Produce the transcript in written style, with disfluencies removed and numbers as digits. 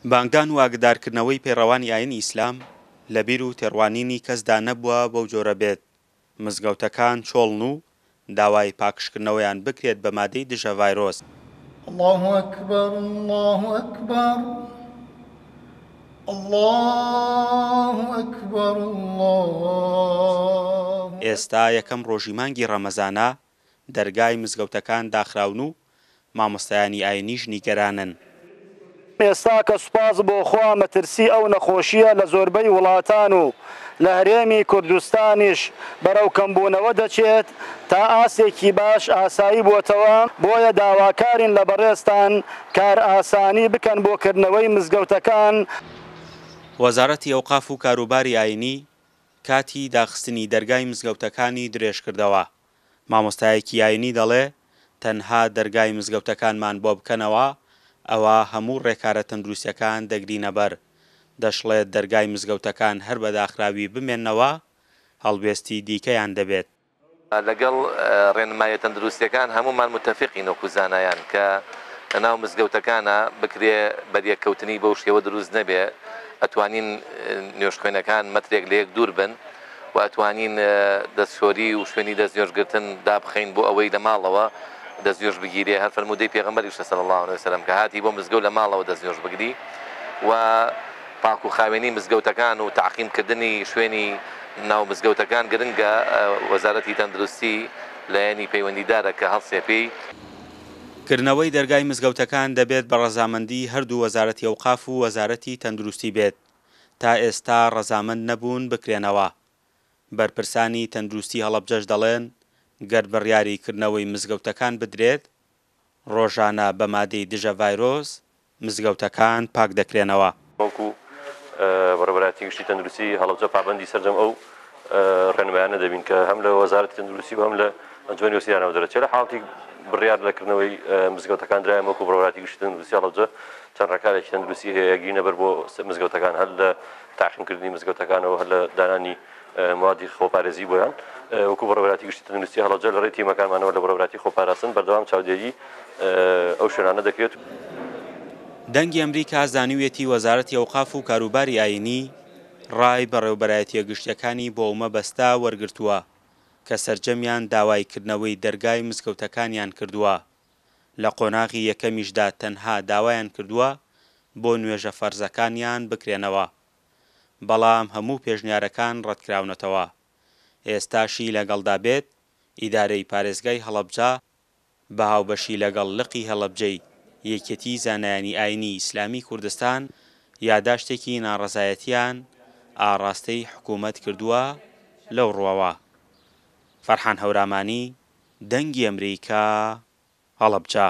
بانگدان و ئاگدارکردنەوەی پێڕەوانی ئاینی ئیسلام لە بیر و تێڕوانینی کەسدا نەبووە بەو جۆرە بێت مزگەوتەکان چۆڵن و داوای پاکشکردنەوەیان بکرێت بە مادەی دژە ڤایرۆس. الله أكبر الله أكبر الله أكبر الله. ئێستا یەکەم ڕۆژی مانگی ڕەمەزانە دەرگای مزگەوتەکان داخراون و مامۆستایانی ئاینیش نیگەرانن. ئێستا کە سوپاس بۆ خوا مەترسی ئەو نەخۆشیە لە زۆربەی وڵاتان و لە هەرێمی کوردستانیش بەرەو کەمبوونەوە دەچێت تا ئاسێکی باش ئاسایی بووتەوە. بۆیە داواکارین لە بەڕێستان کار ئاسانی بکەن بۆ کردنەوەی مزگەوتەکان. وەزارەتی ئەوقاف و کاروباری ئاینی کاتی داخستنی دەرگای مزگەوتەکانی درێژ کردەوە. مامۆستایەکی ئاینی دەڵێ تەنها دەرگای مزگەوتەکانمان بۆ بکەنەوە ئەوە هەموو ڕێکارە تەندروستیەکان دەگرینە بەر. دەشڵێت دەرگای مزگەوتەکان هەر بە داخراوی بمێننەوە هەڵبێستی دیکەیان دەبێت. لەگەڵ ڕێنمایە تەندروستیەکان هەمومان متتەفقین وەکو زانایان کە لەناو مزگەوتەکانە بکرێ بەریەککەوتنی بەو شێوە دروست نەبێ. ئەتوانین نوێژخوێنەکان مەترێک لە یەک دوور بن و ئەتوانین دەستشۆری و شوێنی دەستنوێژگرتن دابخەین بۆ ئەوەی لە ماڵەوە دەستنوێژ بگیرێ. هەر فەرمودەی پێغەمبەری صلی الله علیه وسلم کە هاتی بۆ مزگەوت لە ماڵەوە دەستنوێژ بگری و پاک و خاوێنی مزگەوتەکان و تعقیمکردنی شوێنی ناو مزگەوتەکان گرنگە. وەزارەتی تەندروستی لایەنی پەیوەندیدارە کە هەڵسێ پێی کردنەوەی دەرگای مزگەوتەکان دەبێت بە ڕەزامەندی هەردوو وەزارەتی ئەوقاف و وەزارەتی تەندروستی بێت. تا ئێستا ڕەزامەند نەبوون بکرێنەوە. بەرپرسانی تەندروستی هەڵەبجەش دەڵێن گەر بڕیاریکردنەوەی مزگەوتەکان بدرێت ڕۆژانە بە مادەی دژە ڤایرۆس مزگەوتەکان پاک دەکرێنەوە. وەکو بەڕێوەبەرایەتی گشتی تەندروستی هەڵەبجە پابەندی سەرجەم ئەو ڕێنمایانە دەبین کە هەم لە وەزارەتی تەندروستی و هەم لە ئەنجومەنی وەسیلانەوە دەرەچێت. لە حاڵەتی بڕیار لەکردنەوەی مزگەوتەکان درایە وەکو بەڕێوەبەرایەتی گشتی تەندروستی هەڵەبجە چەند ڕێکارێکی تەندروستی هەیە گرینە بەر بۆ مزگەوتەکان هەر لە تاقیمکردنی مزگەوتەکانەوە هەر لە دانانی موادی خۆپارێزی بۆیان. وەکو بەڕێوەبەرایەتی گشتی تەندروستی هەڵەبجە لە ڕێی تیمەکانمانەوە لە بەڕێوەبەراتی خۆپاراستن بەردەوام چاودێری ئەو شوێنانە دەکرێت. دەنگی ئەمریکا زانیوێتی وەزارەتی ئەوقاف و کاروباری ئاینی ڕای بەڕێوەبەرایەتیە گشتیەکانی بۆ ئەومە بەستا وەرگرتووە کە سەرجەمیان داوایکردنەوەی دەرگای مزگەوتەکانیان کردووە. لە قۆناغی یەکەمیشدا تەنها داوایان کردووە بۆ نوێژە فەرزەکانیان بکرێنەوە، بەڵام هەموو پێشنیارەکان ڕەتکراونەتەوە. ئێستاشی لەگەڵدا بێت ئیدارەی پارێزگای هەڵەبجە بە هاوبەشی لەگەڵ لقی هەڵەبجەی یەکێتی زانایانی ئاینی ئیسلامی کوردستان یاداشتێکی ناڕەزایەتیان ئاڕاستەی حکوومەت کردووە لەو ڕووەوە. فەرحان هەورامانی، دەنگی ئەمریکا، هەڵەبجە.